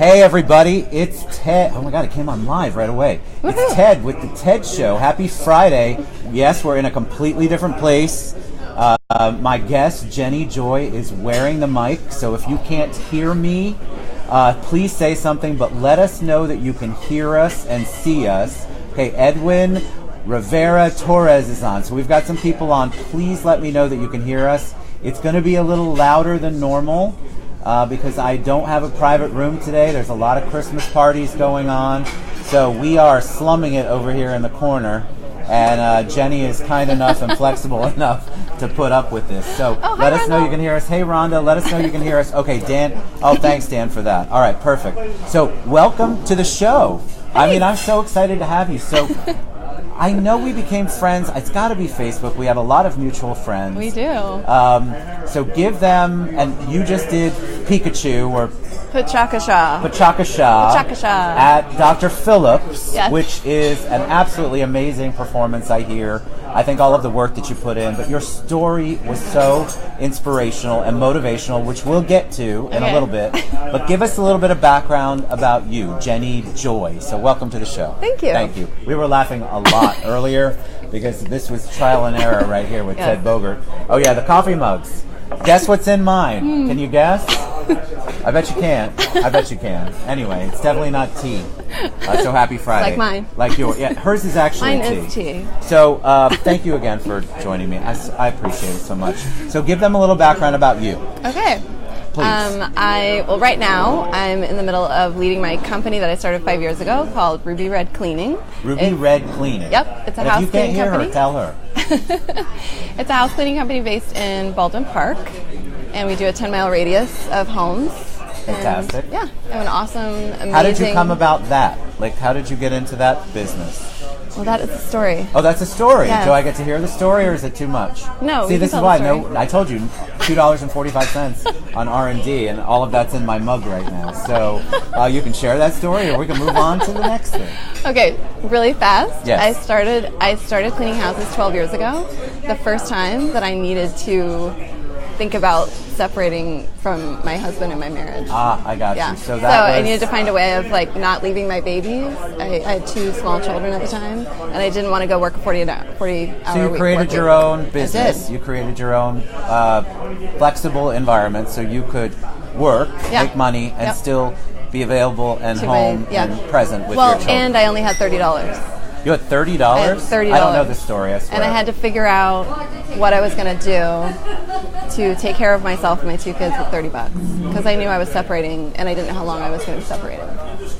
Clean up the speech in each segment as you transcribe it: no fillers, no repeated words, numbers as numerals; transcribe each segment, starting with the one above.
Hey everybody, it's Ted. Oh my god, it came on live right away. It's Ted with the Ted Show. Happy Friday. Yes, we're in a completely different place. My guest, Jenny Joy, is wearing the mic, so if you can't hear me, please say something, but let us know that you can hear us and see us. Okay, Edwin Rivera Torres is on, so we've got some people on. Please let me know that you can hear us. It's going to be a little louder than normal. Because I don't have a private room today. There's a lot of Christmas parties going on. So we are slumming it over here in the corner. And Jenny is kind enough and flexible enough to put up with this. So let us know you can hear us. Hey, Rhonda, let us know you can hear us. Okay, Dan. Oh, thanks, Dan, for that. All right, perfect. So welcome to the show. I mean, I'm so excited to have you. So I know we became friends. It's got to be Facebook. We have a lot of mutual friends. We do. So give them, and you just did Pikachu or Pachakasha at Dr. Phillips, yes. Which is an absolutely amazing performance, I hear. I think all of the work that you put in, but your story was so inspirational and motivational, which we'll get to in a little bit. But give us a little bit of background about you, Jenny Joy. So welcome to the show. Thank you. Thank you. We were laughing a lot earlier because this was trial and error right here with Ted Bogert. Oh yeah, the coffee mugs. Guess what's in mine? Can you guess? I bet you can't. I bet you can. Anyway, it's definitely not tea. So happy Friday. Like mine. Like yours. Yeah, hers is actually mine tea. Mine is tea. So thank you again for joining me. I appreciate it so much. So give them a little background about you. Okay. Please. Right now, I'm in the middle of leading my company that I started 5 years ago called Ruby Red Cleaning. Red Cleaning. Yep, it's a house cleaning company. If you can't hear her, tell her. It's a house cleaning company based in Baldwin Park, and we do a 10-mile radius of homes. Fantastic. And, I have an awesome, amazing... How did you come about that? Like, how did you get into that business? Well, that is a story. Oh, that's a story. Yes. Do I get to hear the story, or is it too much? No. See, this is why. No, I told you, $2.45 on R&D, and all of that's in my mug right now. So you can share that story, or we can move on to the next thing. Okay, really fast. Yes. I started cleaning houses 12 years ago. The first time that I needed to think about separating from my husband and my marriage. I got you. So I needed to find a way of not leaving my babies. I had 2 small children at the time, and I didn't want to go work a 40-hour week. So you created your own business. You created your own flexible environment so you could work, make money, and still be available and home and present with your children. And I only had $30. You had $30? I had $30. I don't know the story, I swear. And I had to figure out what I was going to do to take care of myself and my 2 kids with $30. Because I knew I was separating, and I didn't know how long I was going to be separated.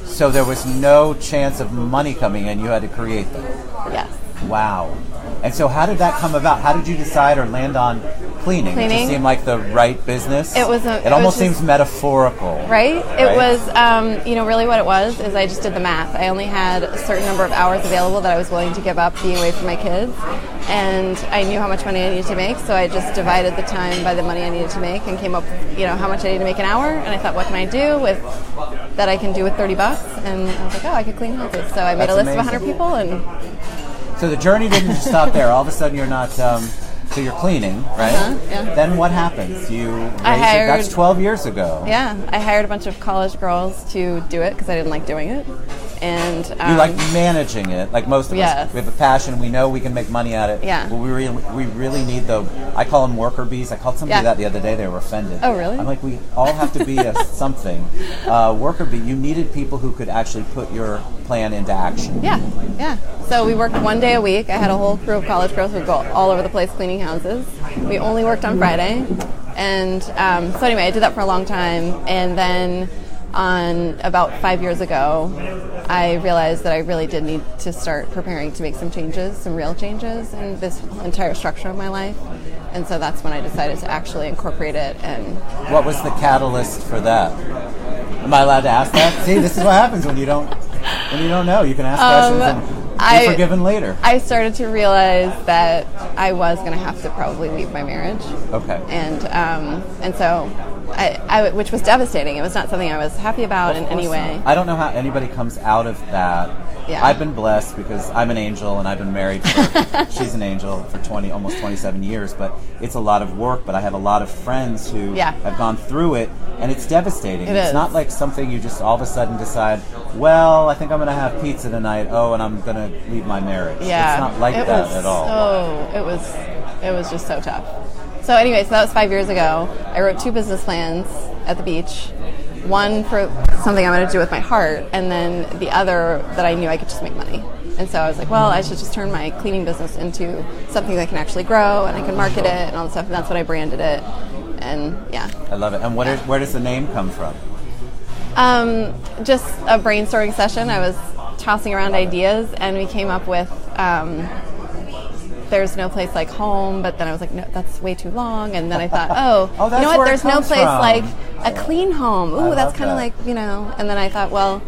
So there was no chance of money coming in. You had to create them. Yes. Wow. And so how did that come about? How did you decide or land on cleaning? It just seemed like the right business. It almost seems metaphorical. Right? It was, really what it was is I just did the math. I only had a certain number of hours available that I was willing to give up being away from my kids. And I knew how much money I needed to make, so I just divided the time by the money I needed to make and came up with, how much I needed to make an hour. And I thought, what can I do that I can do with $30? And I was like, I could clean houses. So I made a list of 100 people and... So the journey didn't just stop there. All of a sudden you're not, so you're cleaning, right? Then what happens? That's 12 years ago. Yeah, I hired a bunch of college girls to do it because I didn't like doing it. And you like managing it, like most of us. We have a passion. We know we can make money at it. Yeah. But we really need I call them worker bees. I called somebody that the other day. They were offended. Oh, really? I'm like, we all have to be a something. Worker bee. You needed people who could actually put your plan into action. Yeah. So we worked 1 day a week. I had a whole crew of college girls who would go all over the place cleaning houses. We only worked on Friday. And so anyway, I did that for a long time. And then about 5 years ago, I realized that I really did need to start preparing to make some changes, some real changes in this entire structure of my life. And so that's when I decided to actually incorporate it. And what was the catalyst for that? Am I allowed to ask that? See, this is what happens when you don't know. You can ask questions. Be forgiven later. I started to realize that I was going to have to probably leave my marriage. Okay. And so, which was devastating. It was not something I was happy about in any way. I don't know how anybody comes out of that. Yeah. I've been blessed because I'm an angel and I've been married for, she's an angel for almost 27 years, but it's a lot of work. But I have a lot of friends who have gone through it, and it's devastating. It's not like something you just all of a sudden decide, well, I think I'm going to have pizza tonight. Oh, and I'm going to leave my marriage. Yeah. It's not like that at all. It was just so tough. So anyway, so that was 5 years ago. I wrote 2 business plans at the beach. One for something I wanted to do with my heart, and then the other that I knew I could just make money. And so I was like, well, I should just turn my cleaning business into something that can actually grow, and I can market it and all that stuff, and that's what I branded it. And yeah. I love it. And where does the name come from? Just a brainstorming session. I was tossing around ideas, and we came up with there's no place like home, but then I was like, no, that's way too long. And then I thought, that's you know what? where There's no place from. like a clean home. Ooh, that's kind of that. like, And then I thought, well,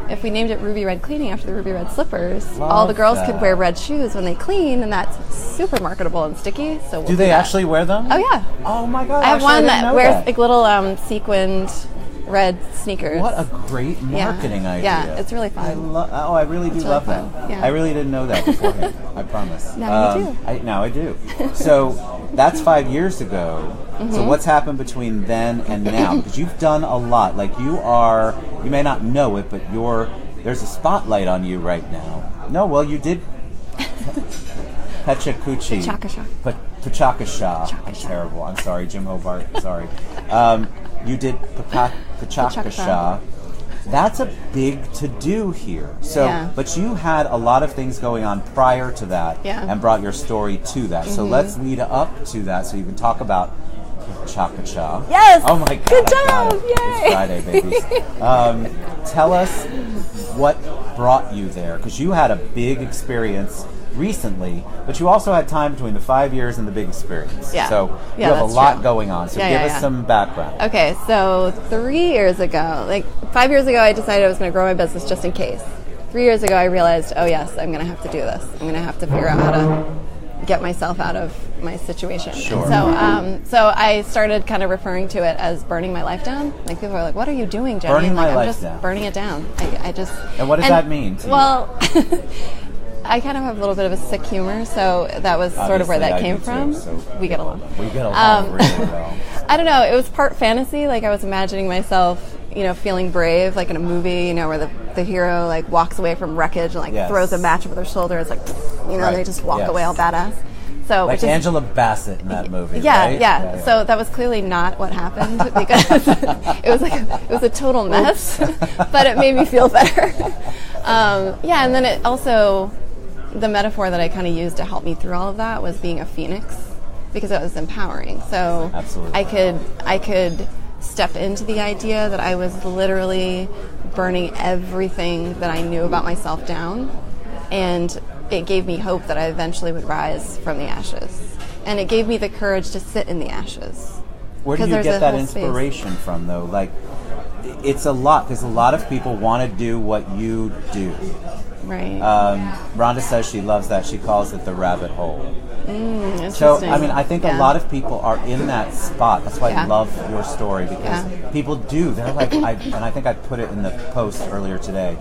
if we named it Ruby Red Cleaning after the ruby red slippers, all the girls could wear red shoes when they clean, and that's super marketable and sticky. So do they actually wear them? Oh yeah. Oh my God! I have one that wears that. like little sequined red sneakers. What a great marketing idea! Yeah, it's really fun. I really do love fun. that. Yeah. I really didn't know that beforehand. I promise. Now you do. Now I do. So that's 5 years ago. Mm-hmm. So what's happened between then and now? Because you've done a lot. Like you may not know it, but there's a spotlight on you right now. No, well, you did Pechakuchi. Pachakasha. I'm terrible. I'm sorry, Jim Hobart. Sorry. You did Pachakasha. That's a big to-do here. So, but you had a lot of things going on prior to that and brought your story to that. Mm-hmm. So let's lead up to that so you can talk about Pachakasha. Yes! Oh my God. Good job! Yay! It's Friday, babies. Tell us what brought you there, because you had a big experience recently, but you also had time between the 5 years and the big experience. Yeah. So you have a lot true. Going on. So give us some background. Okay, so 3 years ago, 5 years ago, I decided I was going to grow my business just in case. 3 years ago, I realized, oh yes, I'm going to have to do this. I'm going to have to figure out how to get myself out of my situation. Sure. And so I started kind of referring to it as burning my life down. Like people are like, "What are you doing, Jenny?" Burning my life I'm just down. burning it down. And what does that mean to you? Well, I kind of have a little bit of a sick humor, so that was sort of where that came from. Too, so we get along. We get along really well. I don't know. It was part fantasy. Like I was imagining myself, feeling brave, like in a movie, where the hero like walks away from wreckage and throws a match over their shoulder. It's like, they just walk away all badass. So like Angela Bassett in that movie. Yeah, right? yeah. So that was clearly not what happened because it was a total mess, but it made me feel better. And then it also, the metaphor that I kind of used to help me through all of that was being a phoenix, because it was empowering. So absolutely. I could step into the idea that I was literally burning everything that I knew about myself down, and it gave me hope that I eventually would rise from the ashes. And it gave me the courage to sit in the ashes. Where do you get that inspiration from, though? Like, it's a lot, because a lot of people want to do what you do. Right. Rhonda says she loves that. She calls it the rabbit hole. Interesting. So, I think a lot of people are in that spot. That's why I love your story, because people do. They're like, and I think I put it in the post earlier today.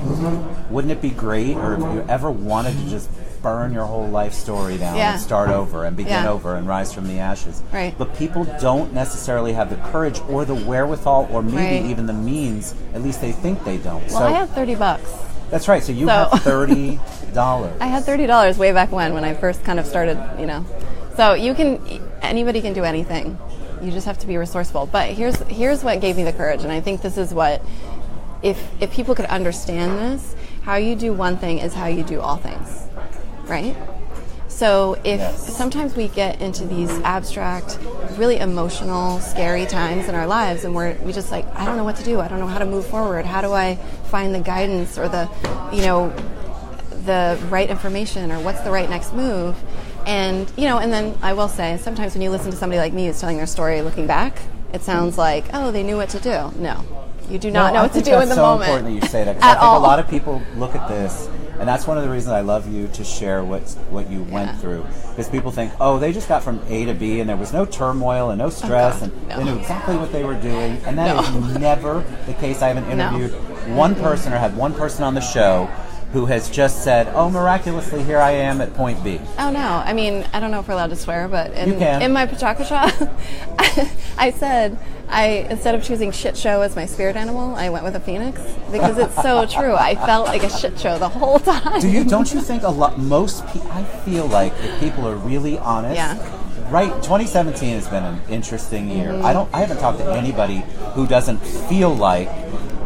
Wouldn't it be great, or if you ever wanted to just burn your whole life story down and start over and begin over and rise from the ashes? Right. But people don't necessarily have the courage or the wherewithal or maybe even the means. At least they think they don't. Well, I have $30. That's right. So you have $30. I had $30 way back when I first kind of started, So anybody can do anything. You just have to be resourceful. But here's what gave me the courage, and I think this is what, if people could understand this, how you do one thing is how you do all things, right? So sometimes we get into these abstract, really emotional, scary times in our lives, and we just like, I don't know what to do. I don't know how to move forward. How do I find the guidance or the right information, or what's the right next move? And and then I will say, sometimes when you listen to somebody like me who's telling their story looking back, it sounds like, oh, they knew what to do. No, you do not know what to do in the moment. It's so important that you say that, because I think a lot of people look at this And that's one of the reasons I love you to share what you went through. Because people think, oh, they just got from A to B and there was no turmoil and no stress and they knew exactly what they were doing. And that is never the case. I haven't interviewed one person or had one person on the show who has just said, oh, miraculously, here I am at point B. Oh, no. I mean, I don't know if we're allowed to swear, but in my Pachakasha, I said, instead of choosing shit show as my spirit animal, I went with a phoenix because it's so true. I felt like a shit show the whole time. Don't you think I feel like if people are really honest, right, 2017 has been an interesting year. I haven't talked to anybody who doesn't feel like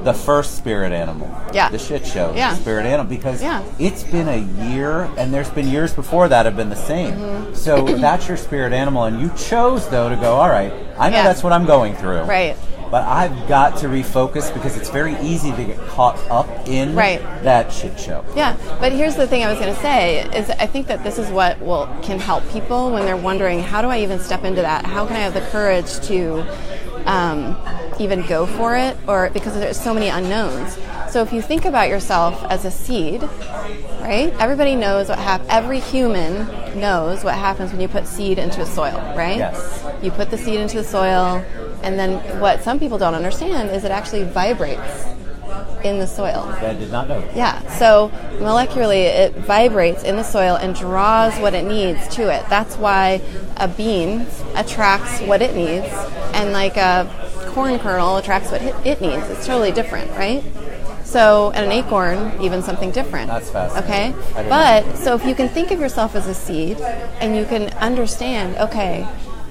the first spirit animal, the shit show, spirit animal, because it's been a year, and there's been years before that have been the same. So that's your spirit animal, and you chose, though, to go, all right, I know that's what I'm going through. Right. But I've got to refocus because it's very easy to get caught up in that shit show. Yeah, but here's the thing I was going to say, is I think that this is what can help people when they're wondering, how do I even step into that? How can I have the courage to even go for it, or because there's so many unknowns. So if you think about yourself as a seed, right? Everybody knows every human knows what happens when you put seed into a soil, right? Yes. You put the seed into the soil, and then what some people don't understand is it actually vibrates in the soil. I did not know that. Yeah, so molecularly it vibrates in the soil and draws what it needs to it. That's why a bean attracts what it needs, and like a corn kernel attracts what it needs. It's totally different, right? So, and an acorn, even something different. That's fascinating. Okay? But, so if you can think of yourself as a seed, and you can understand, okay,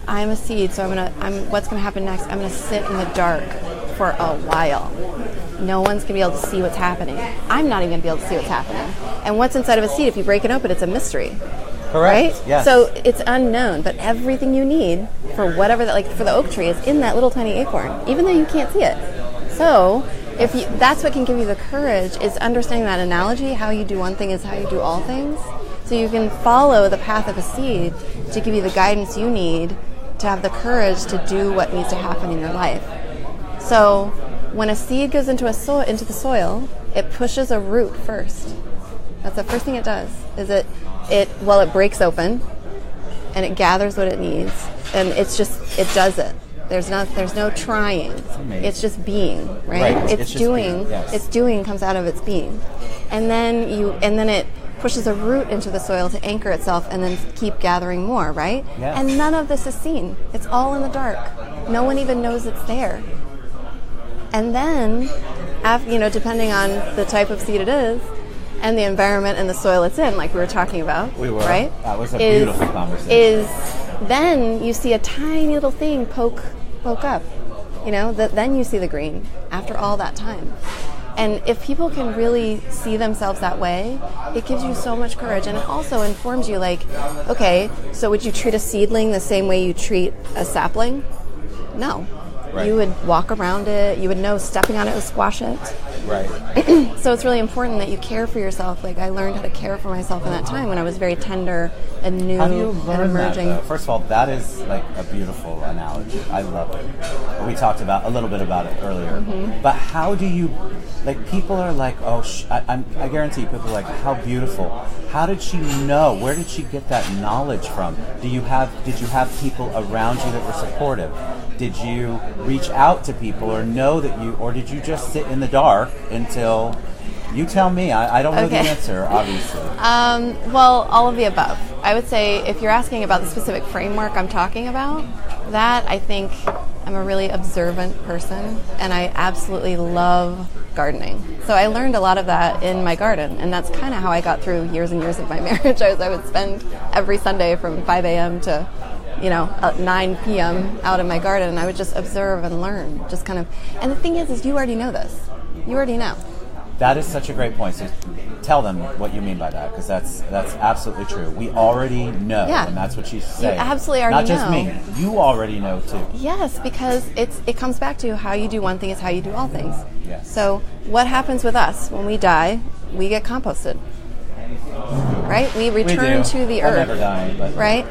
I'm a seed, so what's going to happen next? I'm going to sit in the dark for a while. No one's going to be able to see what's happening. I'm not even going to be able to see what's happening. And what's inside of a seed, if you break it open, it's a mystery. Correct. Right? Yes. So it's unknown, but everything you need for whatever that, like for the oak tree, is in that little tiny acorn, even though you can't see it. So that's what can give you the courage, is understanding that analogy. How you do one thing is how you do all things. So you can follow the path of a seed to give you the guidance you need to have the courage to do what needs to happen in your life. So when a seed goes into the soil, it pushes a root first. That's the first thing it does. Is it breaks open, and it gathers what it needs, and it does it. There's no trying. It's just being, right? It's doing. Yes. It's doing comes out of its being, and then it pushes a root into the soil to anchor itself, and then keep gathering more, right? Yes. And none of this is seen. It's all in the dark. No one even knows it's there. And then, depending on the type of seed it is, and the environment and the soil it's in, like we were talking about. We were. Right? That was a beautiful conversation. Then you see a tiny little thing poke up. Then you see the green after all that time. And if people can really see themselves that way, it gives you so much courage. And it also informs you, like, okay, so would you treat a seedling the same way you treat a sapling? No. Right. You would walk around it. You would know stepping on it would squash it. Right. So it's really important that you care for yourself. Like, I learned how to care for myself in that time when I was very tender and new How do you and learn emerging. that? First of all, that is like a beautiful analogy. I love it. We talked about a little bit about it earlier. Mm-hmm. But how do you, like, people are like, oh, I guarantee people are like, how beautiful. How did she know? Where did she get that knowledge from? Did you have people around you that were supportive? Did you reach out to people, or or did you just sit in the dark until? You tell me. I don't know the answer, obviously. Well, all of the above. I would say if you're asking about the specific framework I'm talking about, that I think I'm a really observant person, and I absolutely love gardening. So I learned a lot of that in my garden, and that's kind of how I got through years and years of my marriage. I would spend every Sunday from 5 a.m. to 9 p.m. out in my garden, and I would just observe and learn, just kind of. And the thing is you already know this. You already know. That is such a great point. So tell them what you mean by that, because that's absolutely true. We already know, and that's what she's saying. You absolutely already know. Not just me. You already know too. Yes, because it comes back to how you do one thing is how you do all things. Yes. So what happens with us when we die? We get composted. Right? We return to the earth. I'm never dying, but right?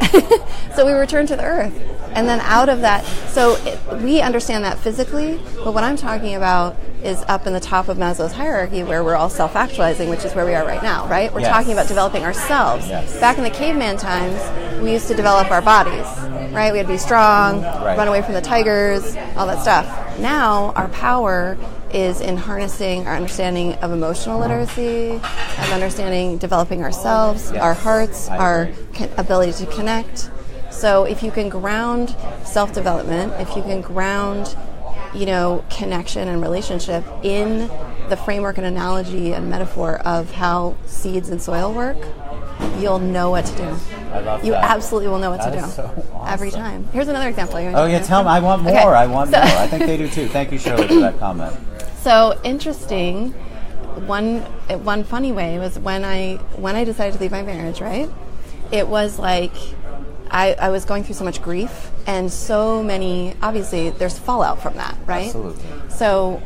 So we return to the earth. And then out of that, so we understand that physically, but what I'm talking about is up in the top of Maslow's hierarchy where we're all self-actualizing, which is where we are right now, right? We're talking about developing ourselves. Back in the caveman times, we used to develop our bodies, right? We had to be strong, run away from the tigers, all that stuff. Now, our power is in harnessing our understanding of emotional literacy, of understanding developing ourselves, our hearts, our ability to connect. So if you can ground self-development, if you can ground, connection and relationship in the framework and analogy and metaphor of how seeds and soil work, you'll know what to do. I love you that. absolutely will know what that to do. So awesome. Every time. Here's another example. Oh yeah, tell me. I want more. Okay. I want more. I think they do too. Thank you, Shirley, for that comment. So interesting. One funny way was when I decided to leave my marriage. Right, it was like I was going through so much grief and so many. Obviously, there's fallout from that. Right. Absolutely. So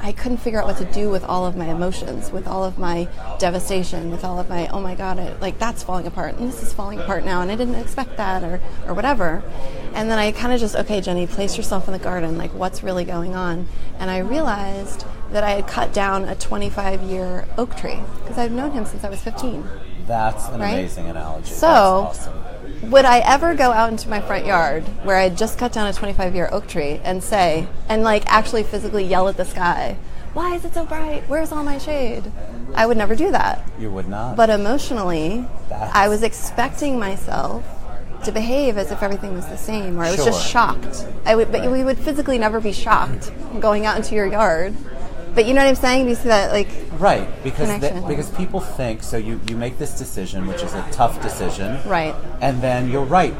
I couldn't figure out what to do with all of my emotions, with all of my devastation, with all of my, oh my God, that's falling apart, and this is falling apart now, and I didn't expect that, or whatever. And then I kind of just, okay, Jenny, place yourself in the garden, like what's really going on? And I realized that I had cut down a 25-year oak tree, because I've known him since I was 15. That's an amazing analogy. So, that's awesome. Would I ever go out into my front yard where I had just cut down a 25-year oak tree and say, and actually physically yell at the sky, why is it so bright? Where's all my shade? I would never do that. You would not. But emotionally, I was expecting myself to behave as if everything was the same, or I was just shocked. But we would physically never be shocked going out into your yard. But you know what I'm saying? Do you see that, right, because people think, so you make this decision, which is a tough decision. Right. And then you're right,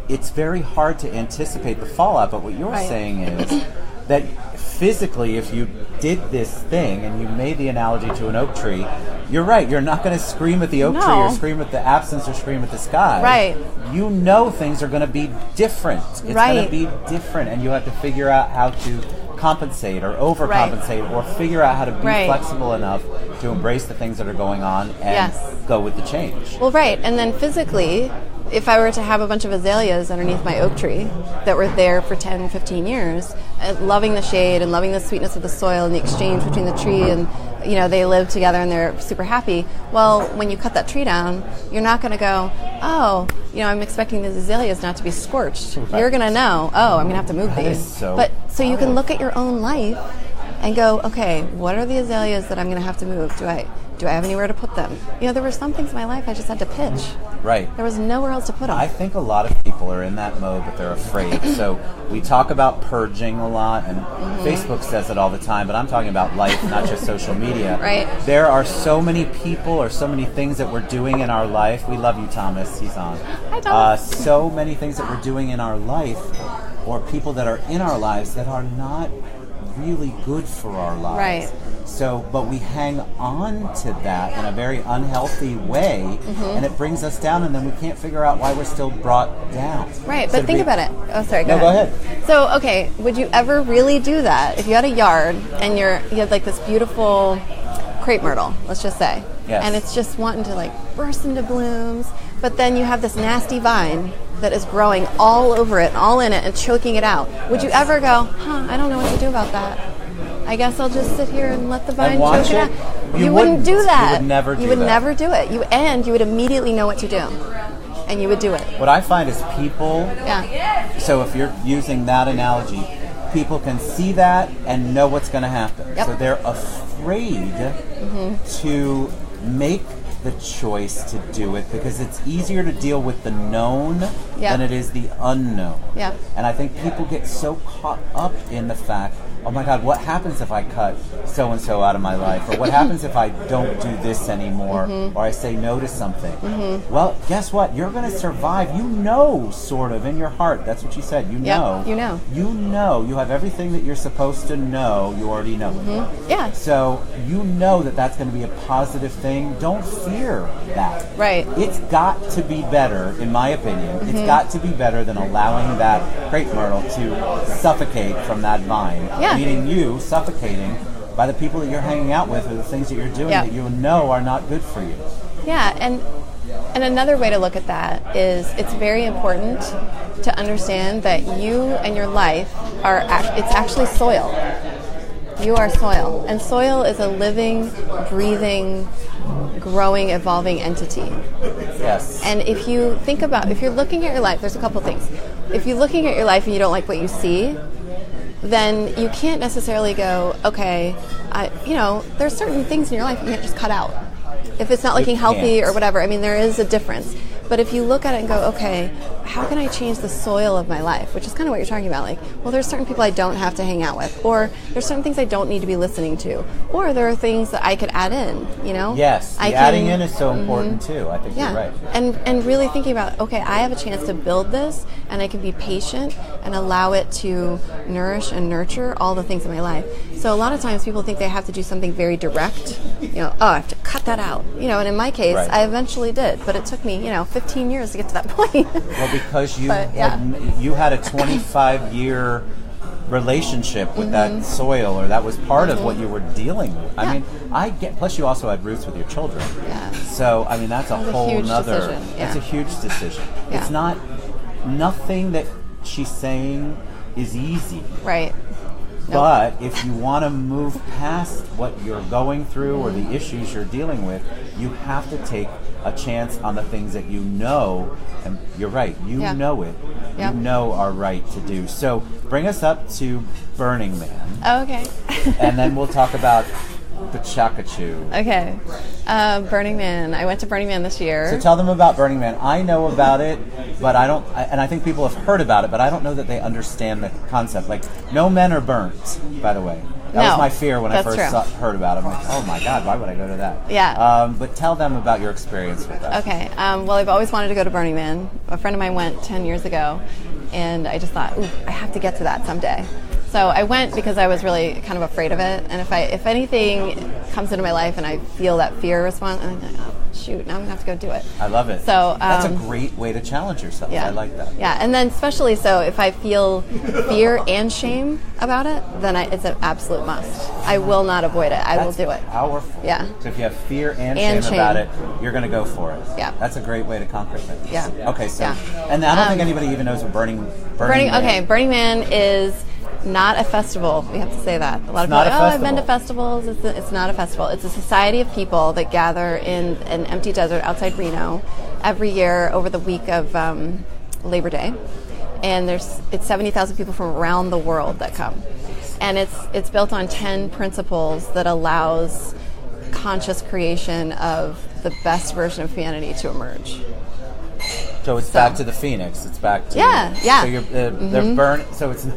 it's very hard to anticipate the fallout, but what you're saying is that physically, if you did this thing and you made the analogy to an oak tree, you're right, you're not going to scream at the oak tree or scream at the absence or scream at the sky. Right. You know things are going to be different. It's going to be different, and you have to figure out how to compensate or overcompensate or figure out how to be flexible enough to embrace the things that are going on and go with the change. Well, right. And then physically, if I were to have a bunch of azaleas underneath my oak tree that were there for 10, 15 years, loving the shade and loving the sweetness of the soil and the exchange between the tree and, they live together and they're super happy. Well, when you cut that tree down, you're not going to go, I'm expecting these azaleas not to be scorched. Right. You're going to know, I'm going to have to move these. So you can look at your own life and go, okay, what are the azaleas that I'm going to have to move? Do I have anywhere to put them? There were some things in my life I just had to pitch. Right. There was nowhere else to put them. I think a lot of people are in that mode, but they're afraid. So we talk about purging a lot, and Facebook says it all the time, but I'm talking about life, not just social media. Right. There are so many people or so many things that we're doing in our life. We love you, Thomas. He's on. Hi, Thomas. So many things that we're doing in our life, or people that are in our lives that are not really good for our lives. Right. So, but we hang on to that in a very unhealthy way, and it brings us down, and then we can't figure out why we're still brought down. Right, but think about it. Oh, sorry, go ahead. So, okay, would you ever really do that if you had a yard and you had this beautiful crepe myrtle, let's just say, and it's just wanting to burst into blooms, but then you have this nasty vine that is growing all over it, all in it, and choking it out. Would you ever go, I don't know what to do about that? I guess I'll just sit here and let the vine choke it out. You wouldn't do that. You would never do that. You would never do it. You would immediately know what to do. And you would do it. What I find is people, so if you're using that analogy, people can see that and know what's going to happen. Yep. So they're afraid to make the choice to do it because it's easier to deal with the known than it is the unknown. Yeah. And I think people get so caught up in the fact, oh my God, what happens if I cut so-and-so out of my life? Or what happens if I don't do this anymore? Or I say no to something? Well, guess what? You're going to survive. You know, sort of, in your heart. That's what you said. You know. You know. You know. You have everything that you're supposed to know. You already know it. Yeah. So you know that that's going to be a positive thing. Don't fear that. Right. It's got to be better, in my opinion. It's got to be better than allowing that crepe myrtle to suffocate from that vine. Yeah. Meaning you suffocating by the people that you're hanging out with or the things that you're doing that you know are not good for you. Yeah, and And another way to look at that is it's very important to understand that you and your life it's actually soil. You are soil. And soil is a living, breathing, growing, evolving entity. Yes. And if you're looking at your life, there's a couple things. If you're looking at your life and you don't like what you see, then you can't necessarily go, okay, there's certain things in your life you can't just cut out. If it's not looking healthy or whatever, I mean, there is a difference. But if you look at it and go, okay, how can I change the soil of my life? Which is kind of what you're talking about. Like, well, there's certain people I don't have to hang out with. Or there's certain things I don't need to be listening to. Or there are things that I could add in, Yes, adding in is so important too. I think you're right. And really thinking about, okay, I have a chance to build this, and I can be patient and allow it to nourish and nurture all the things in my life. So a lot of times people think they have to do something very direct. I have to cut that out. And in my case, I eventually did. But it took me, 15 years to get to that point. Well, because you had a 25-year relationship with that soil, or that was part of what you were dealing with. Yeah. I mean, plus you also had roots with your children. Yeah. So, I mean, that's a whole nother, it's a huge decision. Yeah. It's nothing that she's saying is easy. Right. But if you want to move past what you're going through or the issues you're dealing with, you have to take a chance on the things that you know, and you're right, know it, you know are right to do. So bring us up to Burning Man. Oh, okay. And then we'll talk about the Chakachu. Okay. Burning Man. I went to Burning Man this year. So tell them about Burning Man. I know about it, but and I think people have heard about it, but I don't know that they understand the concept. Like, no men are burnt, by the way. That was my fear when I first heard about it. I'm like, oh my God, why would I go to that? Yeah. But tell them about your experience with that. Okay. Well, I've always wanted to go to Burning Man. A friend of mine went 10 years ago, and I just thought, I have to get to that someday. So I went because I was really kind of afraid of it. And if anything comes into my life and I feel that fear response, I'm like, oh, shoot, now I'm going to have to go do it. I love it. So that's a great way to challenge yourself. Yeah. I like that. Yeah, and then especially so if I feel fear and shame about it, then it's an absolute must. I will not avoid it. I will do it. Powerful. Yeah. So if you have fear and shame about it, you're going to go for it. Yeah. That's a great way to conquer things. Yeah. Okay, so, and I don't think anybody even knows what Burning Man. Okay, Burning Man is not a festival. We have to say that. A lot of people are like, I've been to festivals. It's not a festival. It's a society of people that gather in an empty desert outside Reno every year over the week of Labor Day. And it's 70,000 people from around the world that come. And it's built on 10 principles that allows conscious creation of the best version of humanity to emerge. So it's back to the Phoenix. It's back to... Yeah. So they're burnt... So it's...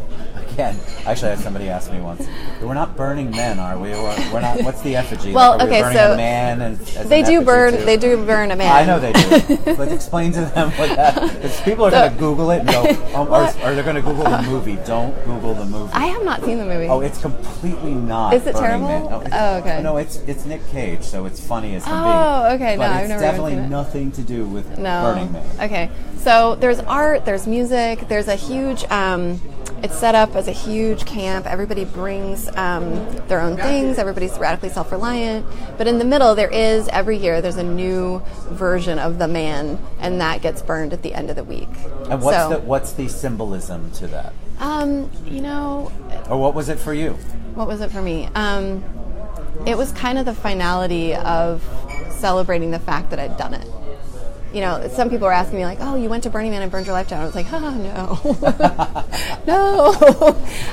Again, actually, I had somebody ask me once, we're not burning men, are we? We're not... What's the effigy? Well, like, are we okay, burning so... a man as they do burn... Too? They do burn a man. I know they do. But explain to them what that... Because people are going to Google it and go... or they're going to Google the movie. Don't Google the movie. I have not seen the movie. Oh, it's completely not. Is it Burning terrible? Man. Okay. No, it's Nick Cage, so it's funny as can be. Oh, okay. But no, I've it's never definitely seen it. nothing to do with Burning Man. Okay. So there's art, there's music, there's a huge... it's set up as a huge camp. Everybody brings their own things. Everybody's radically self-reliant. But in the middle, every year, there's a new version of the man, and that gets burned at the end of the week. And what's the symbolism to that? Or what was it for you? What was it for me? It was kind of the finality of celebrating the fact that I'd done it. Some people are asking me like, oh, you went to Burning Man and burned your life down. I was like, oh, no. No.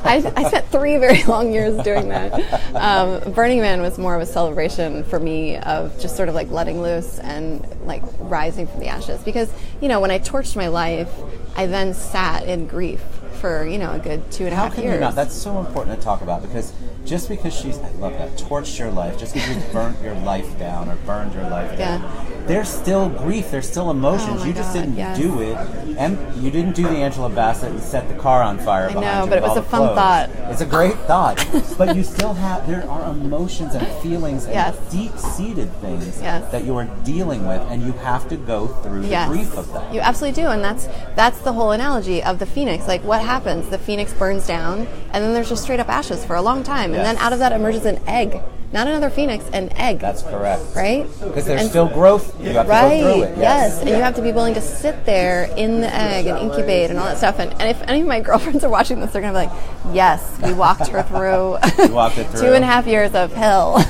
I spent 3 very long years doing that. Burning Man was more of a celebration for me of just sort of like letting loose and like rising from the ashes. Because, when I torched my life, I then sat in grief for, a good 2.5 years. How can you not? That's so important to talk about, because just because I love that, torched your life, just because you burnt your life down or burned your life down, there's still grief, there's still emotions. You just didn't do it, and you didn't do the Angela Bassett and set the car on fire behind you. I know, but it was a fun thought. It's a great thought, but you still there are emotions and feelings and deep-seated things that you are dealing with, and you have to go through the grief of that. You absolutely do, and that's the whole analogy of the phoenix. Like, what happens? The phoenix burns down, and then there's just straight up ashes for a long time, and then out of that emerges an egg. not another phoenix, an egg. That's correct. Right? Because there's still growth. You have to right, go through it. Yes. And you have to be willing to sit there in the egg and incubate and all that stuff. And if any of my girlfriends are watching this, they're going to be like, yes, we walked her through, You walked it through 2.5 years of hell.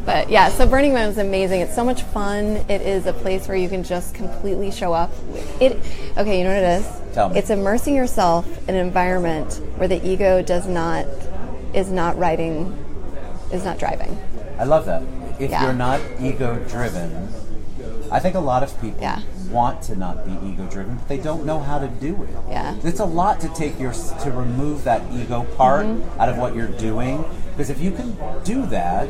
But yeah, so Burning Man is amazing. It's so much fun. It is a place where you can just completely show up. Okay, you know what it is? Tell me. It's immersing yourself in an environment where the ego is not driving. I love that. If Yeah. you're not ego-driven, I think a lot of people Yeah. want to not be ego-driven, but they don't know how to do it. Yeah. It's a lot to remove that ego part out of what you're doing. Because if you can do that,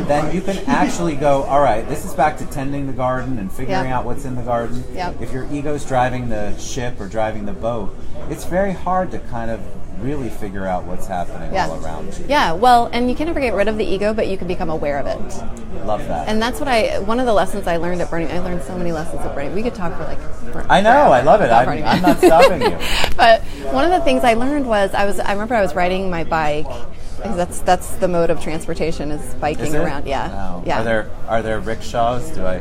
then you can actually go, all right, this is back to tending the garden and figuring Yep. out what's in the garden. Yep. If your ego's driving the ship or driving the boat, it's very hard to kind of really figure out what's happening all around you. Yeah, well, and you can never get rid of the ego, but you can become aware of it. Love that. And that's what one of the lessons I learned at Burning. I learned so many lessons at Burning. We could talk for I know, forever I love it. about Burning I'm Man. not stopping you. But one of the things I learned was I remember I was riding my bike. Because that's the mode of transportation is biking Is it? around. Yeah, Oh. yeah. Are there rickshaws? I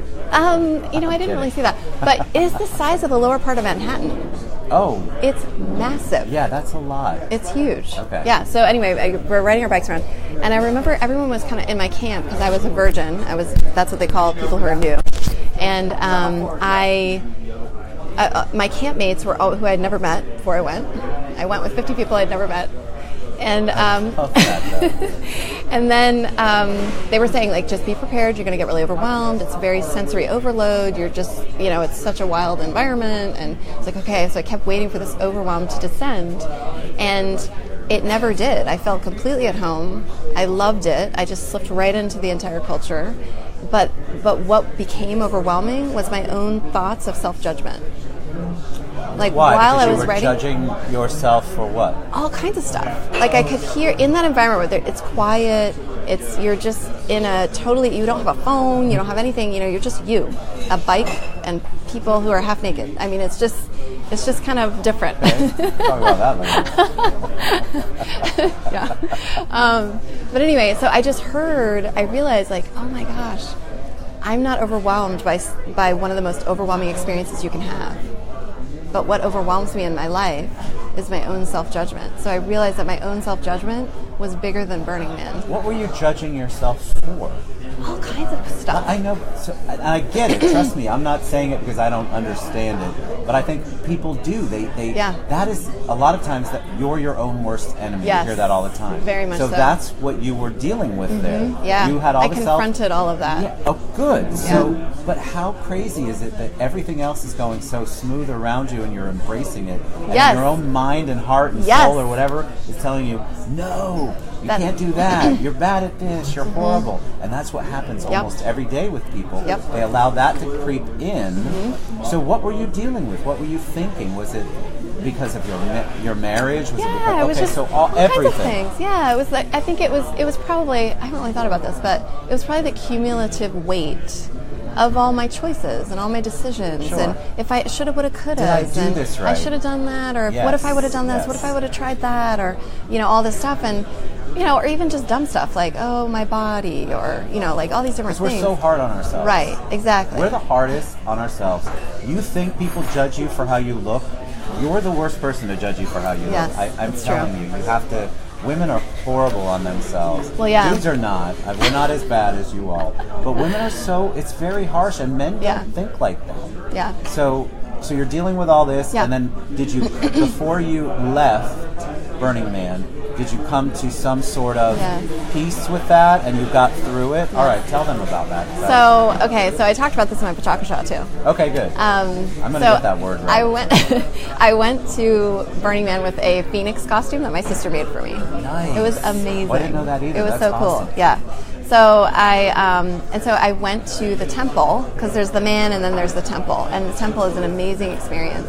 didn't really see that, but it's the size of the lower part of Manhattan. Oh, It's massive. yeah, that's a lot. It's huge. Okay. Yeah. So anyway, we're riding our bikes around, and I remember everyone was kind of in my camp because I was a virgin. That's what they call people who are new, and my campmates were all who I had never met before I went. I went with 50 people I'd never met. And Love that, though. and then they were saying, like, just be prepared. You're going to get really overwhelmed. It's very sensory overload. You're just, it's such a wild environment. And it's like, okay. So I kept waiting for this overwhelm to descend, and it never did. I felt completely at home. I loved it. I just slipped right into the entire culture. But what became overwhelming was my own thoughts of self-judgment. Like Why? while Because I was you were writing, judging yourself for what? all kinds of stuff. Like I could hear in that environment where it's quiet. You're just in you don't have a phone. You don't have anything. You're just you, a bike, and people who are half naked. I mean, it's just kind of different. Okay. Talk about that later. Yeah. But anyway, so I realized, like, oh my gosh, I'm not overwhelmed by one of the most overwhelming experiences you can have. But what overwhelms me in my life is my own self-judgment. So I realized that my own self-judgment was bigger than Burning Man. What were you judging yourself for? All kinds of stuff. I know, and I get it. Trust me, I'm not saying it because I don't understand it, but I think people do. That is a lot of times that you're your own worst enemy. Yes. You hear that all the time. Very much so. So that's what you were dealing with there. Yeah. You had all I the confronted all of that. Yeah. Oh, good. Yeah. So, but how crazy is it that everything else is going so smooth around you and you're embracing it, and Yes. your own mind and heart and Yes. soul or whatever is telling you, no. You can't do that. You're bad at this. You're horrible. And that's what happens almost every day with people. Yep. They allow that to creep in. So what were you dealing with? What were you thinking? Was it because of your marriage? Was it because, it was just all everything. kinds of things. Yeah, it was like, I think it was probably, I haven't really thought about this, but it was probably the cumulative weight of all my choices and all my decisions. Sure. And if I shoulda, woulda, coulda. Did I do this right? I should have done that, or Yes. what if I would have done this? Yes. What if I would have tried that? Or, all this stuff. And, or even just dumb stuff like, oh, my body, or, like all these different Because things. we're so hard on ourselves. Right, exactly. We're the hardest on ourselves. You think people judge you for how you look? You're the worst person to judge you for how you Yes, look. I'm that's telling true. you, you have to. Women are horrible on themselves. Well, yeah. Dudes are not. We're not as bad as you all. But women are it's very harsh, and men Yeah. don't think like that. Yeah. So you're dealing with all this, Yeah. and then before you left Burning Man, did you come to some sort of peace with that, and you got through it? All right, tell them about that. So I talked about this in my Pachaka Shot too. Okay, good. I'm going to get that word right. I went to Burning Man with a Phoenix costume that my sister made for me. Nice. It was amazing. Well, I didn't know that either. It was That's so awesome. cool. Yeah. So I went to the temple because there's the man and then there's the temple, and the temple is an amazing experience.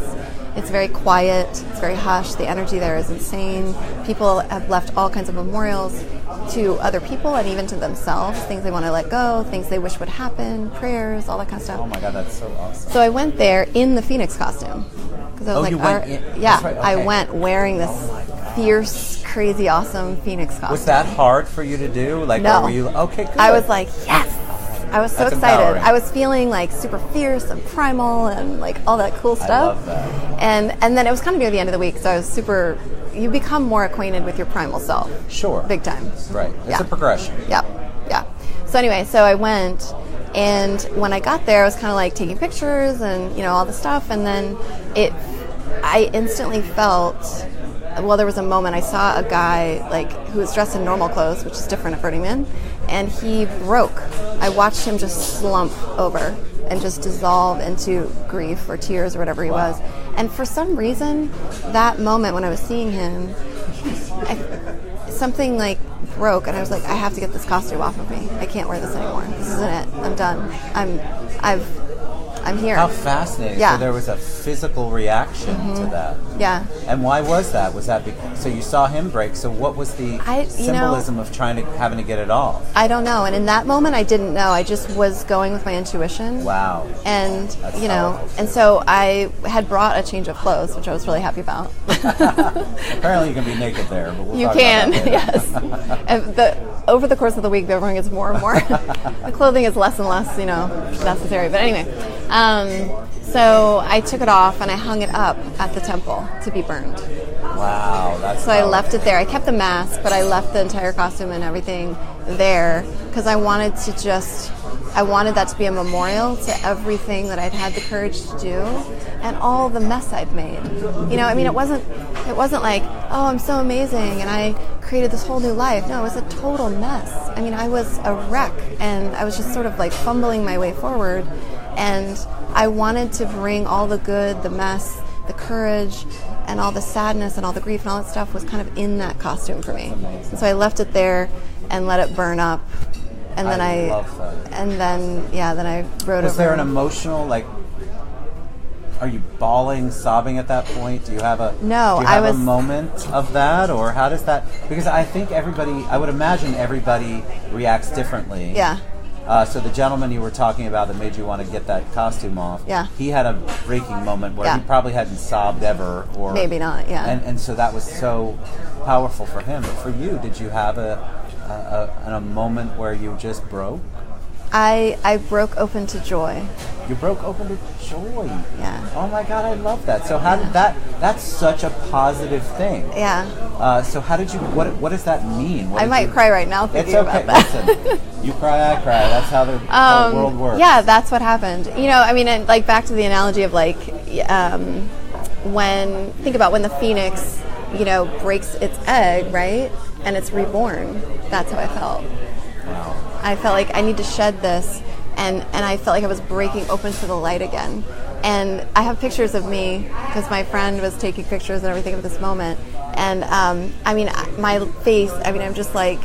It's very quiet. It's very hushed. The energy there is insane. People have left all kinds of memorials to other people and even to themselves, things they want to let go, things they wish would happen, prayers, all that kind of stuff. Oh my God, that's so awesome. So I went there in the Phoenix costume because I was you went in? yeah, That's right, okay. I went wearing this fierce, crazy awesome Phoenix costume. Was that hard for you to do? Like, No. or were you okay? Good. I was like, yes. I was so That's excited. empowering. I was feeling like super fierce and primal and like all that cool stuff. I love that. And then it was kind of near the end of the week, so I was super. You become more acquainted with your primal self. Sure. Big time. Right. It's a progression. Yep. Yeah. So anyway, so I went, and when I got there, I was kind of like taking pictures and all the stuff, and then I instantly felt. Well, there was a moment I saw a guy like who was dressed in normal clothes, which is different at Burning Man, and he broke. I watched him just slump over and just dissolve into grief or tears or whatever he was. And for some reason, that moment when I was seeing him, something like broke, and I was like, I have to get this costume off of me. I can't wear this anymore. This isn't it. I'm done. I'm here. How fascinating. Yeah. So there was a physical reaction to that. Yeah. And why was that? Was that so you saw him break, so what was the symbolism of having to get it off? I don't know. And in that moment, I didn't know. I just was going with my intuition. Wow. And, That's powerful. And so I had brought a change of clothes, which I was really happy about. Apparently you can be naked there, but we'll You talk can, about that later. yes. And over the course of the week, the everyone gets more and more. The clothing is less and less, necessary. But anyway, so I took it off and I hung it up at the temple to be burned. Wow, that's So I left it there. I kept the mask, but I left the entire costume and everything there because I wanted that to be a memorial to everything that I'd had the courage to do and all the mess I'd made. It wasn't like, oh, I'm so amazing and I created this whole new life. No, it was a total mess. I was a wreck and I was just sort of like fumbling my way forward, and I wanted to bring all the good, the mess, the courage, and all the sadness and all the grief and all that stuff was kind of in that costume for me. And so I left it there and let it burn up. And then I love that. And then I wrote over. Was there an emotional, are you bawling, sobbing at that point? Do you have a a moment of that, or how does that? Because I think I would imagine everybody reacts differently. Yeah. So the gentleman you were talking about that made you want to get that costume off, he had a breaking moment where he probably hadn't sobbed ever, or maybe not, and so that was so powerful for him. But for you, did you have a moment where you just broke? I broke open to joy. You broke open to joy. Yeah. Oh my God, I love that. So how did that's such a positive thing. Yeah. So how did you, what does that mean? I might cry right now thinking about that. Listen, you cry, I cry. That's how the whole world works. Yeah, that's what happened. And back to the analogy of think about when the phoenix, breaks its egg, right? And it's reborn. That's how I felt. Wow. I felt like I need to shed this, and I felt like I was breaking open to the light again. And I have pictures of me because my friend was taking pictures and everything of this moment. And my face, I'm just like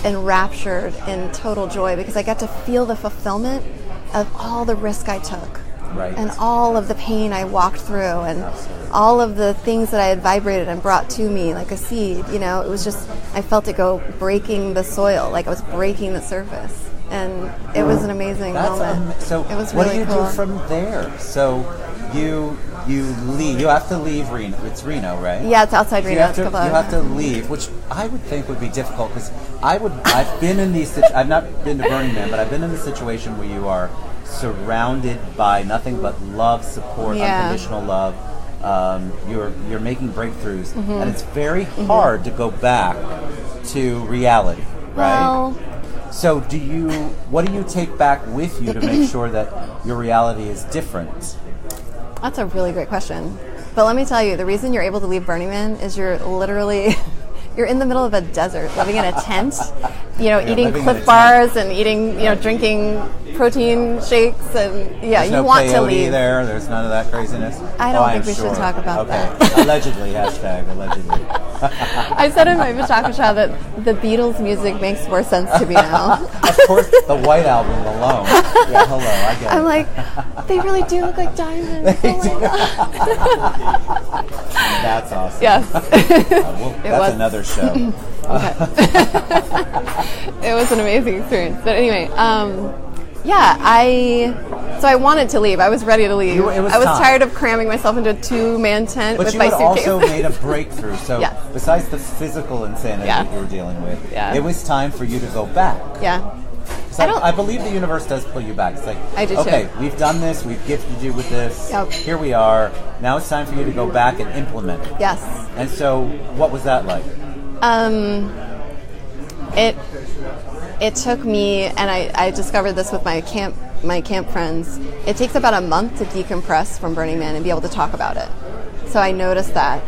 enraptured in total joy because I got to feel the fulfillment of all the risk I took. Right. And all of the pain I walked through, and all of the things that I had vibrated and brought to me like a seed. It was just, I felt it go breaking the soil, like I was breaking the surface. And it was an amazing moment. So it was what really do you cool. do from there? So you leave. You have to leave Reno. It's Reno, right? Yeah, it's outside Reno. You have to leave, which I would think would be difficult because I've been in these. I've not been to Burning Man, but I've been in the situation where you are surrounded by nothing but love, support, unconditional love. You're making breakthroughs, and it's very hard to go back to reality, right? Well, so what do you take back with you to make sure that your reality is different? that's a really great question. But let me tell you, the reason you're able to leave Burning Man is you're literally you're in the middle of a desert, living in a tent, eating Cliff Bars and eating, drinking protein shakes, and There's you no want to peyote leave. There. There's none of that craziness. I don't think we should talk about that. Allegedly, hashtag allegedly. I said in my Vichakasha that the Beatles music makes more sense to me now. Of course, the White Album alone. Yeah, hello, I get it. I'm like, they really do look like diamonds. Oh my God. That's awesome. Yes. That's another show. It was an amazing experience. But anyway, so So I wanted to leave. I was ready to leave. It was I was time. tired of cramming myself into a 2-man tent But with you my had suitcase. also made a breakthrough. So Yes. besides the physical insanity Yeah. that you were dealing with, Yeah. it was time for you to go back. Yeah. 'Cause I believe the universe does pull you back. It's like, I do okay, too. we've done this. We've gifted you with this. Yep. Here we are. Now it's time for you to go back and implement it. Yes. And so, what was that like? It took me, and I discovered this with my camp friends. It takes about a month to decompress from Burning Man and be able to talk about it. So I noticed that.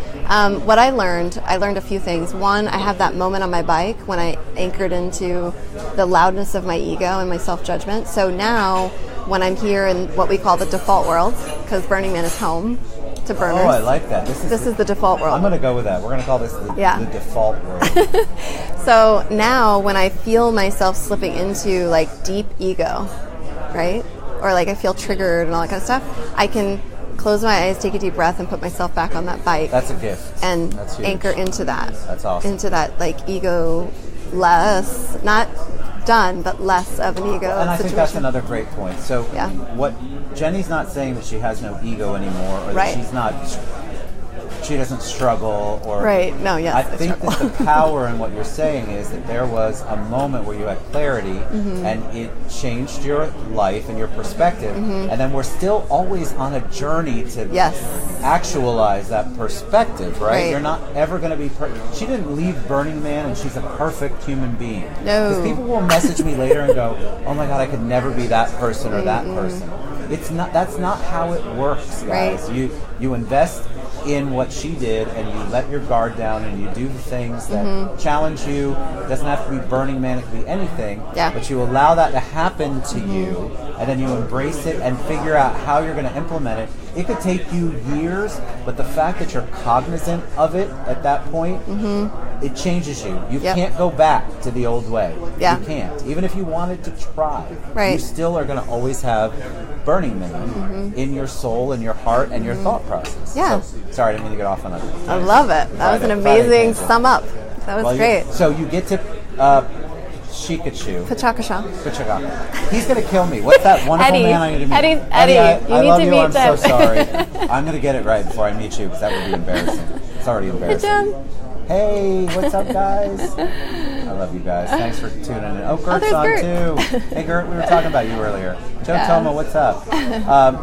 What I learned a few things. One, I have that moment on my bike when I anchored into the loudness of my ego and my self-judgment. So now, when I'm here in what we call the default world, because Burning Man is home to burners. Oh, I like that. This is the default world. I'm going to go with that. We're going to call this the default world. So now when I feel myself slipping into like deep ego, right? Or like I feel triggered and all that kind of stuff, I can close my eyes, take a deep breath, and put myself back on that bike. That's a gift. And That's huge. anchor into that. That's awesome. Into that like ego less, not done, but less of an ego And I situation. think that's another great point. So Yeah. what Jenny's not saying that she has no ego anymore, or Right. that she doesn't struggle, or Right. No, yes, I I think that struggle. the power in what you're saying is that there was a moment where you had clarity Mm-hmm. and it changed your life and your perspective, and then we're still always on a journey to Yes. actualize that perspective, right? Right. You're not ever going to be she didn't leave Burning Man and she's a perfect human being. No. Because people will message me later and go, oh my God, I could never be that person or that person. It's not. That's not how it works, guys. Right. You invest in what she did and you let your guard down and you do the things that challenge you. It doesn't have to be Burning Man, it could be anything. Yeah. But you allow that to happen to you, and then you embrace it and figure out how you're going to implement it. It could take you years, but the fact that you're cognizant of it at that point, it changes you. You Yep. can't go back to the old way. Yeah. You can't. Even if you wanted to try, Right. you still are going to always have Burning Man in your soul and your heart and your thought process. Yeah. So, sorry, I didn't mean to get off on that. I love it. That was an Friday amazing tangent. sum up. That was great. So you get to Shikachu. Pachakasha. Pachaka. He's going to kill me. What's that wonderful Eddie. man I need to meet? Eddie, I you need love to you. meet I'm so them. sorry. I'm going to get it right before I meet you because that would be embarrassing. It's already embarrassing. Jen. Hey, what's up, guys? I love you guys. Thanks for tuning in. Oh, Gert's there's on Gert. too. Hey, Gert, we were talking about you earlier. Joe Yeah. Toma, what's up?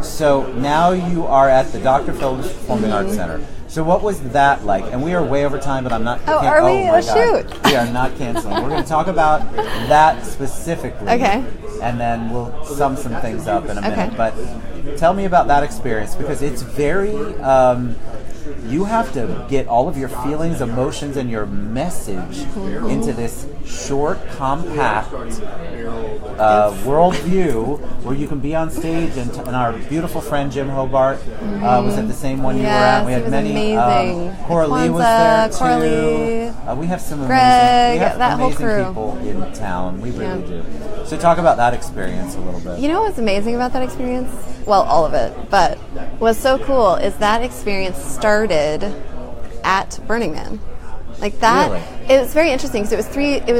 So now you are at the Dr. Phillips Performing Arts Center. So what was that like? And we are way over time, but I'm not. Oh, are we? my Oh, God. shoot. We are not canceling. We're going to talk about that specifically. Okay. And then we'll sum some things up in a minute. Okay. But tell me about that experience because it's very. You have to get all of your feelings, emotions, and your message into this short, compact worldview where you can be on stage. And our beautiful friend Jim Hobart was at the same one you were at. Yes, We he had was many. amazing. Coralie was there too. Coralie, we have some Greg, amazing, we have that whole amazing crew. people in town. We really Yeah. do. So talk about that experience a little bit. You know what's amazing about that experience? Well, all of it, but what's so cool is that experience started at Burning Man. Like that, Really? it was very interesting. So I think it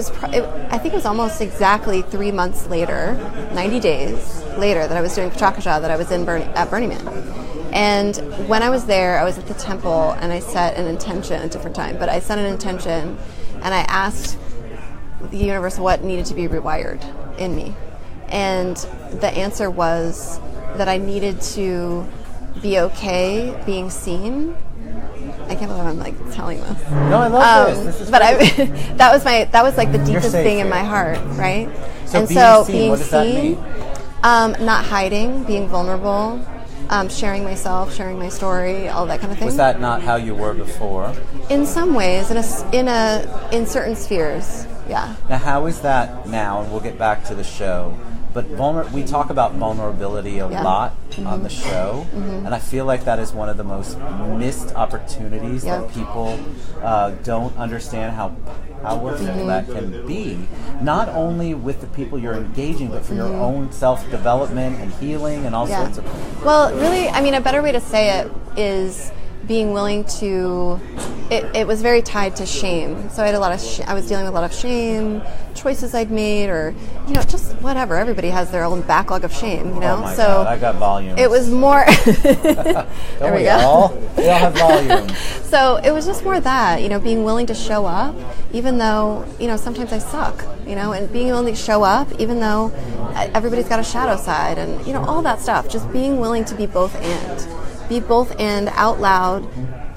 was almost exactly 3 months later, 90 days later, that I was doing Pachakasha, that I was at Burning Man. And when I was there, I was at the temple and I set an intention at a different time, but I set an intention and I asked the universe what needed to be rewired in me. And the answer was that I needed to be okay being seen. I can't believe I'm like telling this. No, I love this. This is But great. that was like the deepest safe thing in here. my heart, right? So and being so seen, being what does that seen, mean? not hiding, being vulnerable, sharing myself, sharing my story, all that kind of thing. Was that not how you were before? In some ways, in certain spheres, yeah. Now, how is that now? And we'll get back to the show. But we talk about vulnerability a Yeah. lot on the show, and I feel like that is one of the most missed opportunities Yep. that people don't understand how powerful that can be. Not only with the people you're engaging, but for your own self-development and healing and all sorts of things. Well, really, I mean, a better way to say it is being willing to it was very tied to shame. So I had a lot of I was dealing with a lot of shame, choices I'd made, or just whatever. Everybody has their own backlog of shame, Oh my God, I got volumes. It was more. There we go. We all have volumes. So it was just more that, being willing to show up, even though, sometimes I suck, and being willing to show up, even though everybody's got a shadow side, and, all that stuff. Just being willing to be both and out loud,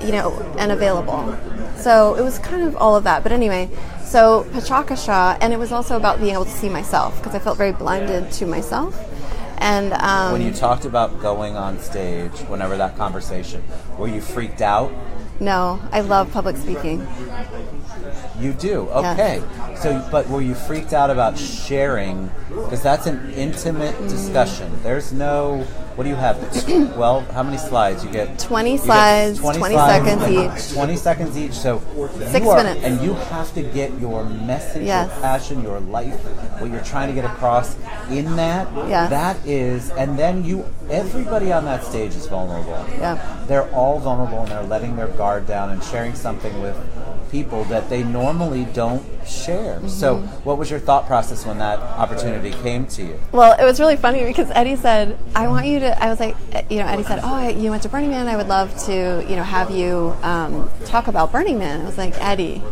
and available. So it was kind of all of that. But anyway, so Pachakasha, and it was also about being able to see myself, because I felt very blinded to myself. And when you talked about going on stage, whenever that conversation, were you freaked out? No, I love public speaking. You do? Okay. Yes. So, but were you freaked out about sharing? Because that's an intimate discussion. There's no, what do you have? Well, how many slides? You get 20 slides, 20 seconds each. 20 seconds each. So 6 minutes. And you have to get your message, yes. your passion, your life, what you're trying to get across in that. Yes. That is, and then everybody on that stage is vulnerable. Yeah. They're all vulnerable, and they're letting their guard down and sharing something with people that they normally don't share. Mm-hmm. So what was your thought process when that opportunity came to you? Well, it was really funny because Eddie said, I was like, Eddie said, you went to Burning Man. I would love to, have you talk about Burning Man. I was like, Eddie,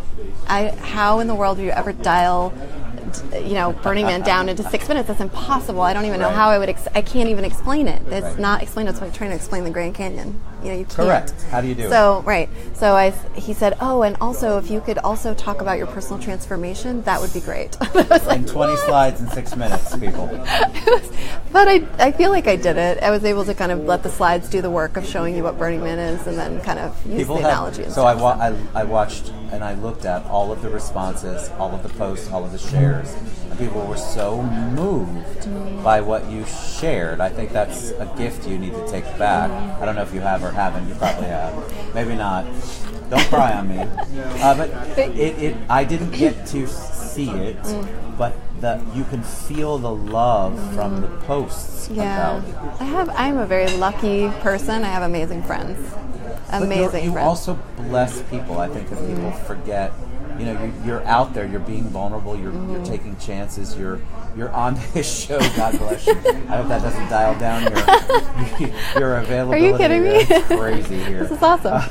how in the world do you ever dial Burning Man down into 6 minutes? That's impossible. I don't even know how I would. I can't even explain it. It's not explained. It's like trying to explain the Grand Canyon. You can't. Correct. How do you do it? So right. So he said, and also if you could also talk about your personal transformation, that would be great. In 20 slides in 6 minutes, people. But I feel like I did it. I was able to kind of let the slides do the work of showing you what Burning Man is, and then kind of use the analogy. So I watched and I looked at all of the responses, all of the posts, all of the shares, and people were so moved by what you shared. I think that's a gift you need to take back. I don't know if you have or haven't. You probably have. Maybe not. Don't cry on me. But I didn't get to see it, but you can feel the love from the posts. Yeah, I'm a very lucky person. I have amazing friends. Amazing you friends. Also bless people. I think that people forget. You're out there. You're being vulnerable. You're taking chances. You're on this show. God bless you. I hope that doesn't dial down your availability. Are you kidding me? It's crazy here. This is awesome.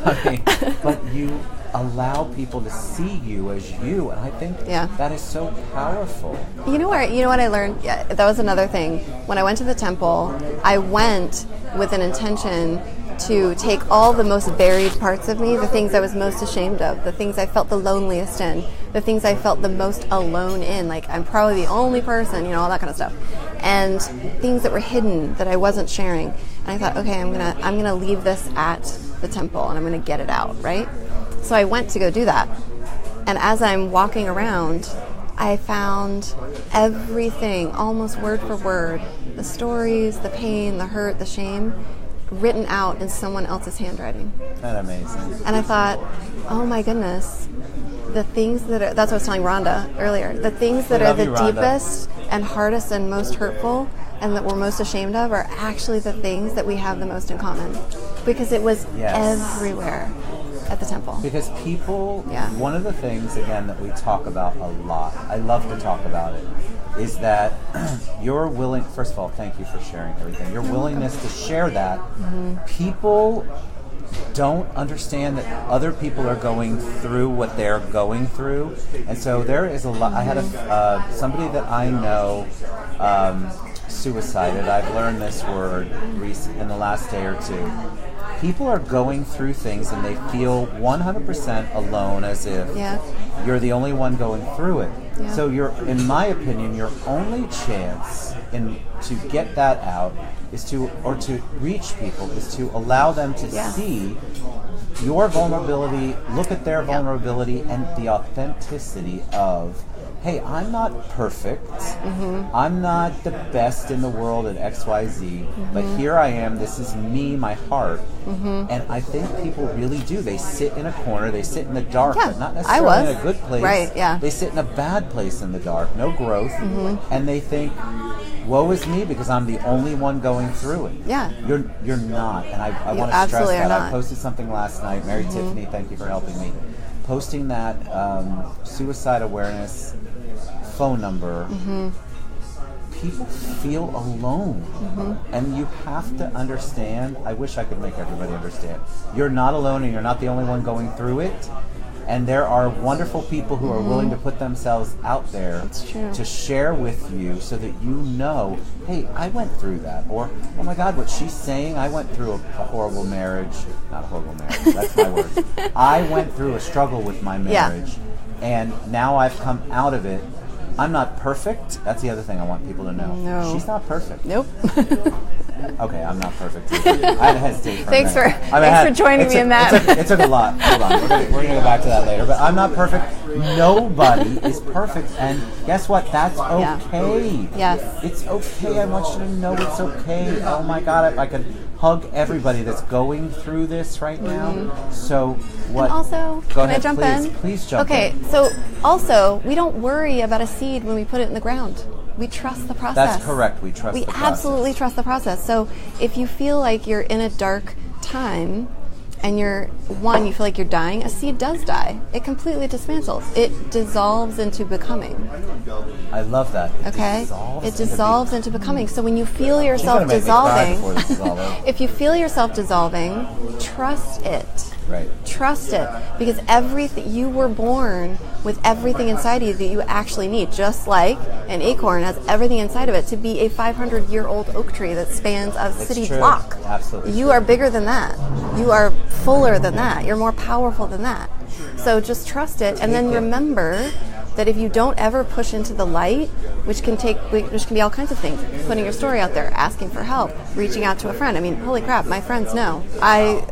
But you allow people to see you as you, and I think that is so powerful. You know what I learned? Yeah, that was another thing. When I went to the temple, I went with an intention to take all the most varied parts of me, the things I was most ashamed of, the things I felt the loneliest in, the things I felt the most alone in, like I'm probably the only person, all that kind of stuff, and things that were hidden that I wasn't sharing. And I thought, okay, I'm gonna leave this at the temple, and I'm gonna get it out, right? So I went to go do that, and as I'm walking around, I found everything, almost word for word, the stories, the pain, the hurt, the shame, written out in someone else's handwriting. That's amazing. And I thought, oh my goodness, the things that's what I was telling Rhonda earlier, the things that are the deepest and hardest and most hurtful and that we're most ashamed of are actually the things that we have the most in common. Because it was everywhere at the temple. Because people, one of the things, again, that we talk about a lot, I love to talk about it, is that you're willing, first of all, thank you for sharing everything. Your willingness to share that. People don't understand that other people are going through what they're going through. And so there is a lot. I had somebody that I know suicided. I've learned this word in the last day or two. People are going through things and they feel 100% alone, as if you're the only one going through it. Yeah. So in my opinion, your only chance to get that out is to reach people, is to allow them to see your vulnerability, look at their vulnerability, and the authenticity of, hey, I'm not perfect. I'm not the best in the world at XYZ, but here I am. This is me, my heart. And I think people really do. They sit in a corner. They sit in the dark, but not necessarily in a good place. Right, yeah. They sit in a bad place in the dark, no growth, and they think, woe is me because I'm the only one going through it. Yeah. You're not. And I want to stress absolutely that. are not. I posted something last night. Mary Tiffany, thank you for helping me. Posting that suicide awareness phone number. People feel alone. And you have to understand, I wish I could make everybody understand, you're not alone and you're not the only one going through it. And there are wonderful people who are willing to put themselves out there to share with you so that you know, hey, I went through that. Or, oh my God, what she's saying, I went through a horrible marriage. Not a horrible marriage, that's my words. I went through a struggle with my marriage. And now I've come out of it. I'm not perfect. That's the other thing I want people to know. No. She's not perfect. Nope. Okay, I'm not perfect either. I had to hesitate for a Thanks minute. for joining me in that. It took a lot. Hold on. We're going to go back to that later. But I'm not perfect. Nobody is perfect. And guess what? That's okay. Yes. It's okay. I want you to know it's okay. Oh my God, if I could hug everybody that's going through this right now. So what? And also, go can ahead, I jump please. in? Please jump in. Okay, so also, we don't worry about a seed when we put it in the ground. We trust the process. That's correct. We trust the process. We absolutely trust the process. So if you feel like you're in a dark time and you feel like you're dying, a seed does die. It completely dismantles. It dissolves into becoming. I love that. It dissolves into becoming. So when you feel yourself dissolving, if you feel yourself dissolving, trust it. Right. Trust it, because everything, you were born with everything inside you that you actually need, just like an acorn has everything inside of it to be a 500-year-old oak tree that spans a city block. Absolutely. You are bigger than that. You are fuller than that. You're more powerful than that. So just trust it, and then remember that if you don't ever push into the light, which can be all kinds of things, putting your story out there, asking for help, reaching out to a friend. I mean, holy crap, my friends know. I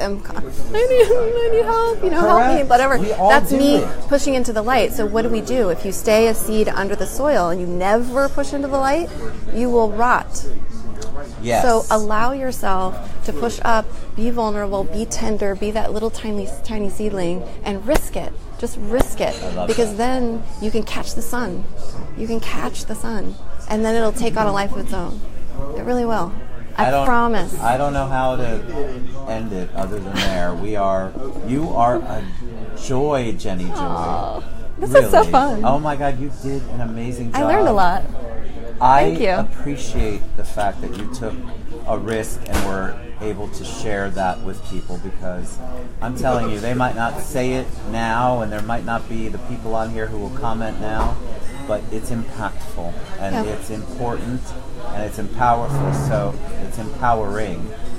need help, help me, whatever. That's me pushing into the light. So what do? If you stay a seed under the soil and you never push into the light, you will rot. Yes. So allow yourself to push up, be vulnerable, be tender, be that little tiny seedling, and risk it. Just risk it, because then you can catch the sun. You can catch the sun, and then it'll take on a life of its own. It really will. I promise. I don't know how to end it other than there. You are a joy, Jenny Joy. Aww, this really. is so fun. Oh my God, you did an amazing job. I learned a lot. Thank you. I appreciate the fact that you took a risk and were able to share that with people, because I'm telling you, they might not say it now, and there might not be the people on here who will comment now, but it's impactful and it's important and it's empowering.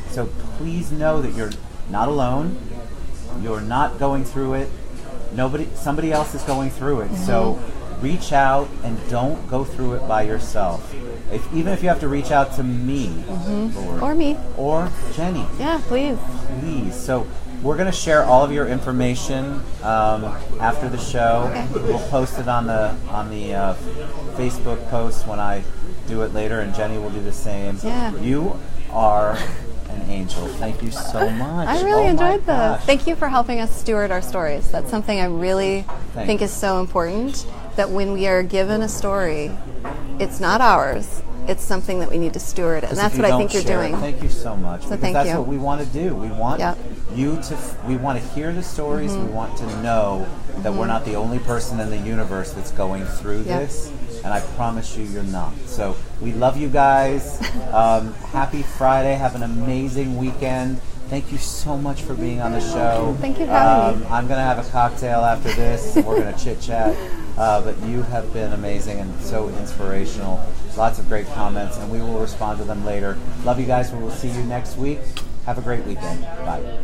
So please know that you're not alone. You're not going through it. Somebody else is going through it. So reach out and don't go through it by yourself. Even if you have to reach out to me, Lord, or me, or Jenny. Yeah, please. So we're going to share all of your information after the show. Okay. We'll post it on the Facebook post when I do it later, and Jenny will do the same. Yeah. You are an angel. Thank you so much. I really enjoyed this. Thank you for helping us steward our stories. That's something I really think is so important, that when we are given a story, it's not ours. It's something that we need to steward, and that's what I think you're doing. Thank you so much. So that's what we want to do. We want we want to hear the stories. We want to know that we're not the only person in the universe that's going through this. And I promise you, you're not. So we love you guys. Happy Friday. Have an amazing weekend. Thank you so much for being on the show. Thank you for having me. I'm going to have a cocktail after this, and we're going to chit-chat. But you have been amazing and so inspirational. Lots of great comments, and we will respond to them later. Love you guys. We will see you next week. Have a great weekend. Bye.